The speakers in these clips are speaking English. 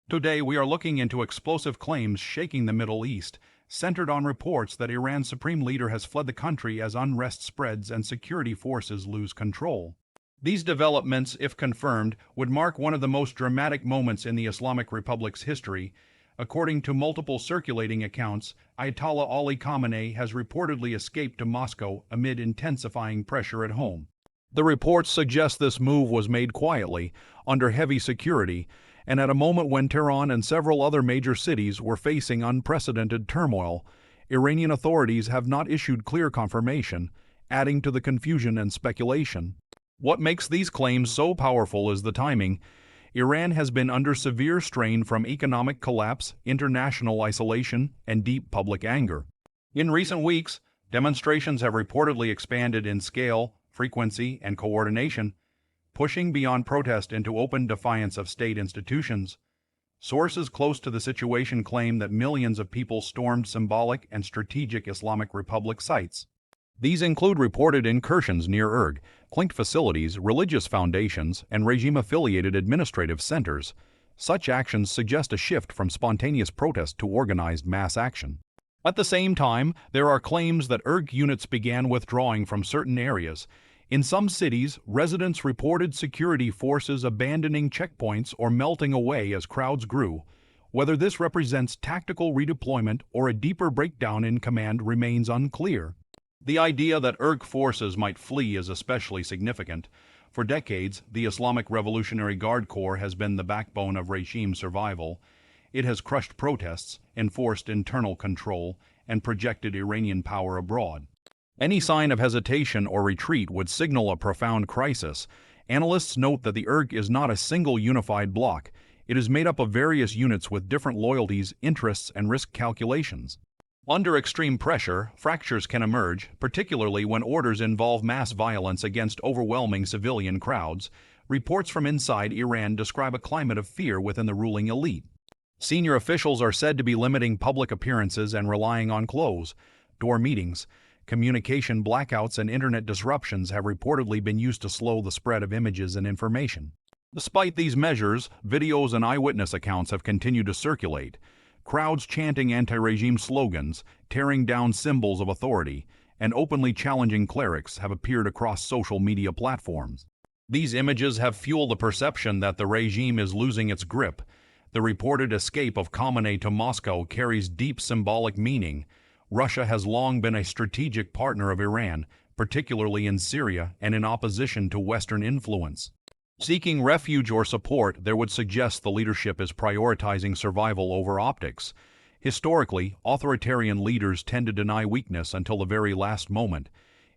Today, we are looking into explosive claims shaking the Middle East, centered on reports that Iran's supreme leader has fled the country as unrest spreads and security forces lose control. These developments, if confirmed, would mark one of the most dramatic moments in the Islamic Republic's history. According to multiple circulating accounts, Ayatollah Ali Khamenei has reportedly escaped to Moscow amid intensifying pressure at home. The reports suggest this move was made quietly, under heavy security, and at a moment when Tehran and several other major cities were facing unprecedented turmoil. Iranian authorities have not issued clear confirmation, adding to the confusion and speculation. What makes these claims so powerful is the timing. Iran has been under severe strain from economic collapse, international isolation, and deep public anger. In recent weeks, demonstrations have reportedly expanded in scale, frequency, and coordination, pushing beyond protest into open defiance of state institutions. Sources close to the situation claim that millions of people stormed symbolic and strategic Islamic Republic sites. These include reported incursions near clinked facilities, religious foundations, and regime-affiliated administrative centers. Such actions suggest a shift from spontaneous protest to organized mass action. At the same time, there are claims that units began withdrawing from certain areas. In some cities, residents reported security forces abandoning checkpoints or melting away as crowds grew. Whether this represents tactical redeployment or a deeper breakdown in command remains unclear. The idea that forces might flee is especially significant. For decades, the Islamic Revolutionary Guard Corps has been the backbone of regime survival. It has crushed protests, enforced internal control, and projected Iranian power abroad. Any sign of hesitation or retreat would signal a profound crisis. Analysts note that the is not a single unified bloc. It is made up of various units with different loyalties, interests, and risk calculations. Under extreme pressure, fractures can emerge, particularly when orders involve mass violence against overwhelming civilian crowds. Reports from inside Iran describe a climate of fear within the ruling elite. Senior officials are said to be limiting public appearances and relying on closed-door meetings. Communication blackouts and internet disruptions have reportedly been used to slow the spread of images and information. Despite these measures, videos and eyewitness accounts have continued to circulate. Crowds chanting anti-regime slogans, tearing down symbols of authority, and openly challenging clerics have appeared across social media platforms. These images have fueled the perception that the regime is losing its grip. The reported escape of Khamenei to Moscow carries deep symbolic meaning. Russia has long been a strategic partner of Iran, particularly in Syria and in opposition to Western influence. Seeking refuge or support there would suggest the leadership is prioritizing survival over optics. Historically, authoritarian leaders tend to deny weakness until the very last moment.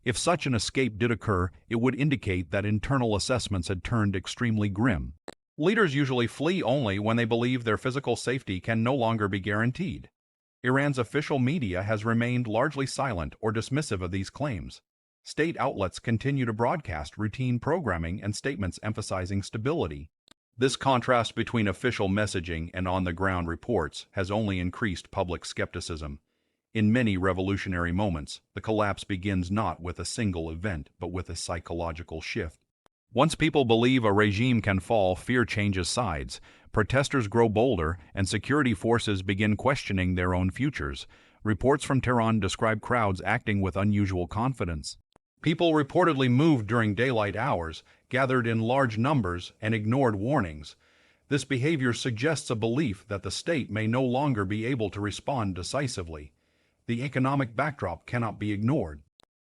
If such an escape did occur, it would indicate that internal assessments had turned extremely grim. Leaders usually flee only when they believe their physical safety can no longer be guaranteed. Iran's official media has remained largely silent or dismissive of these claims. State outlets continue to broadcast routine programming and statements emphasizing stability. This contrast between official messaging and on-the-ground reports has only increased public skepticism. In many revolutionary moments, the collapse begins not with a single event, but with a psychological shift. Once people believe a regime can fall, fear changes sides. Protesters grow bolder, and security forces begin questioning their own futures. Reports from Tehran describe crowds acting with unusual confidence. People reportedly moved during daylight hours, gathered in large numbers, and ignored warnings. This behavior suggests a belief that the state may no longer be able to respond decisively. The economic backdrop cannot be ignored.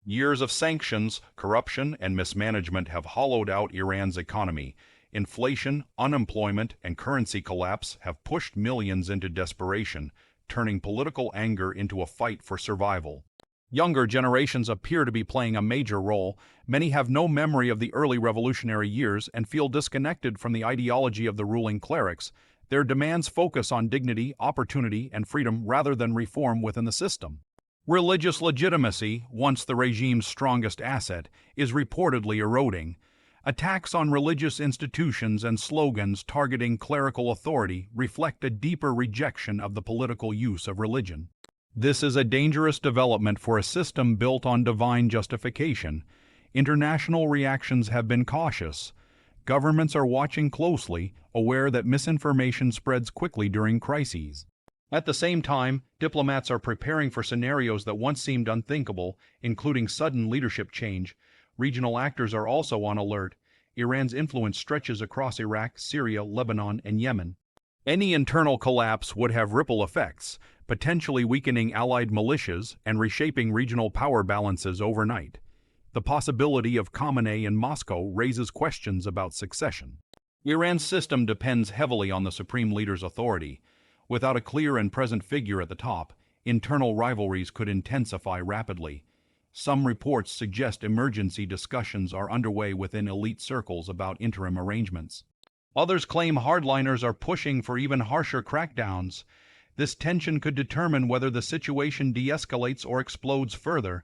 Years of sanctions, corruption, and mismanagement have hollowed out Iran's economy. Inflation, unemployment, and currency collapse have pushed millions into desperation, turning political anger into a fight for survival. Younger generations appear to be playing a major role. Many have no memory of the early revolutionary years and feel disconnected from the ideology of the ruling clerics. Their demands focus on dignity, opportunity, and freedom rather than reform within the system. Religious legitimacy, once the regime's strongest asset, is reportedly eroding. Attacks on religious institutions and slogans targeting clerical authority reflect a deeper rejection of the political use of religion. This is a dangerous development for a system built on divine justification. International reactions have been cautious. Governments are watching closely, aware that misinformation spreads quickly during crises. At the same time, diplomats are preparing for scenarios that once seemed unthinkable, including sudden leadership change. Regional actors are also on alert. Iran's influence stretches across Iraq, Syria, Lebanon, and Yemen. Any internal collapse would have ripple effects, potentially weakening allied militias and reshaping regional power balances overnight. The possibility of Khamenei in Moscow raises questions about succession. Iran's system depends heavily on the supreme leader's authority. Without a clear and present figure at the top, internal rivalries could intensify rapidly. Some reports suggest emergency discussions are underway within elite circles about interim arrangements. Others claim hardliners are pushing for even harsher crackdowns. This tension could determine whether the situation de-escalates or explodes further.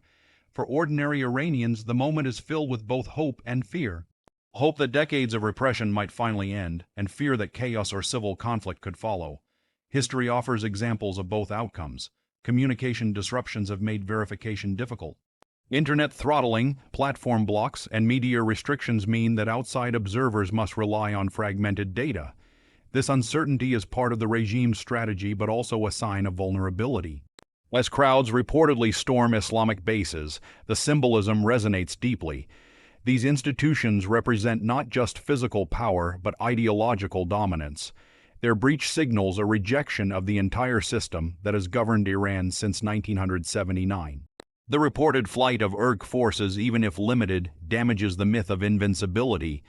For ordinary Iranians, the moment is filled with both hope and fear. Hope that decades of repression might finally end, and fear that chaos or civil conflict could follow. History offers examples of both outcomes. Communication disruptions have made verification difficult. Internet throttling, platform blocks, and media restrictions mean that outside observers must rely on fragmented data. This uncertainty is part of the regime's strategy but also a sign of vulnerability. As crowds reportedly storm Islamic bases, the symbolism resonates deeply. These institutions represent not just physical power but ideological dominance. Their breach signals a rejection of the entire system that has governed Iran since 1979. The reported flight of IRGC forces, even if limited, damages the myth of invincibility.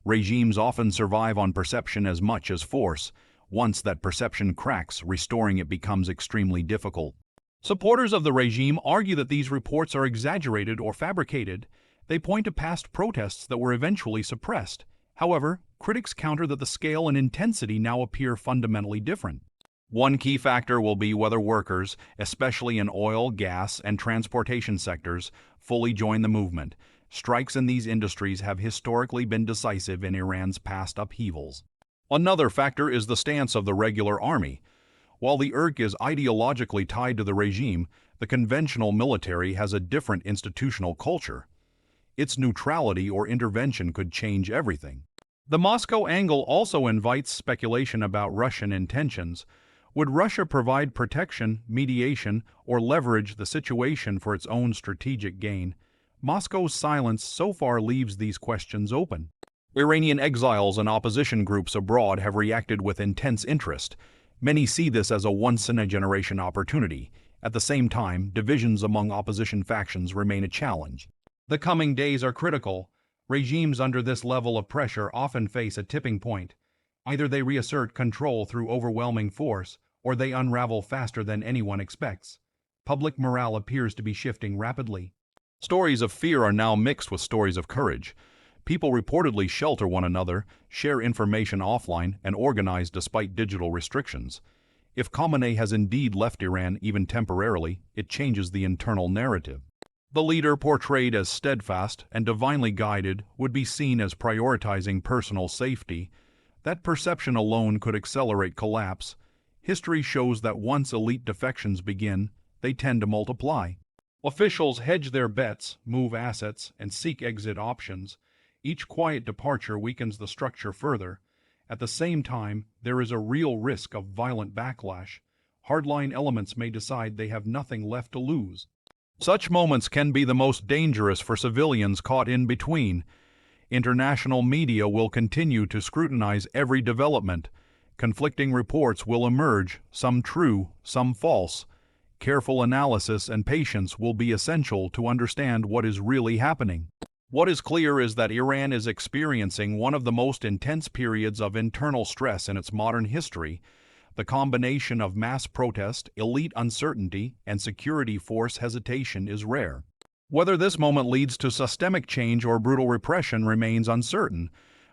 Regimes often survive on perception as much as force. Once that perception cracks, restoring it becomes extremely difficult. Supporters of the regime argue that these reports are exaggerated or fabricated. They point to past protests that were eventually suppressed. However, critics counter that the scale and intensity now appear fundamentally different. One key factor will be whether workers, especially in oil, gas, and transportation sectors, fully join the movement. Strikes in these industries have historically been decisive in Iran's past upheavals. Another factor is the stance of the regular army. While the IRGC is ideologically tied to the regime, the conventional military has a different institutional culture. Its neutrality or intervention could change everything. The Moscow angle also invites speculation about Russian intentions. Would Russia provide protection, mediation, or leverage the situation for its own strategic gain? Moscow's silence so far leaves these questions open. Iranian exiles and opposition groups abroad have reacted with intense interest. Many see this as a once-in-a-generation opportunity. At the same time, divisions among opposition factions remain a challenge. The coming days are critical. Regimes under this level of pressure often face a tipping point. Either they reassert control through overwhelming force, or they unravel faster than anyone expects. Public morale appears to be shifting rapidly. Stories of fear are now mixed with stories of courage. People reportedly shelter one another, share information offline, and organize despite digital restrictions. If Khamenei has indeed left Iran even temporarily, it changes the internal narrative. The leader, portrayed as steadfast and divinely guided, would be seen as prioritizing personal safety. That perception alone could accelerate collapse. History shows that once elite defections begin, they tend to multiply. Officials hedge their bets, move assets, and seek exit options. Each quiet departure weakens the structure further. At the same time, there is a real risk of violent backlash. Hardline elements may decide they have nothing left to lose. Such moments can be the most dangerous for civilians caught in between. International media will continue to scrutinize every development. Conflicting reports will emerge, some true, some false. Careful analysis and patience will be essential to understand what is really happening. What is clear is that Iran is experiencing one of the most intense periods of internal stress in its modern history. The combination of mass protest, elite uncertainty, and security force hesitation is rare. Whether this moment leads to systemic change or brutal repression remains uncertain,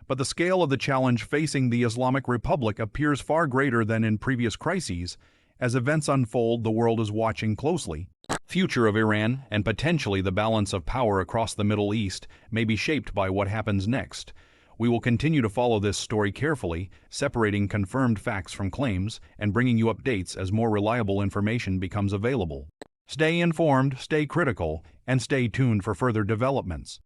but the scale of the challenge facing the Islamic Republic appears far greater than in previous crises. As events unfold, the world is watching closely. Future of Iran, and potentially the balance of power across the Middle East, may be shaped by what happens next. We will continue to follow this story carefully, separating confirmed facts from claims, and bringing you updates as more reliable information becomes available. Stay informed, stay critical, and stay tuned for further developments.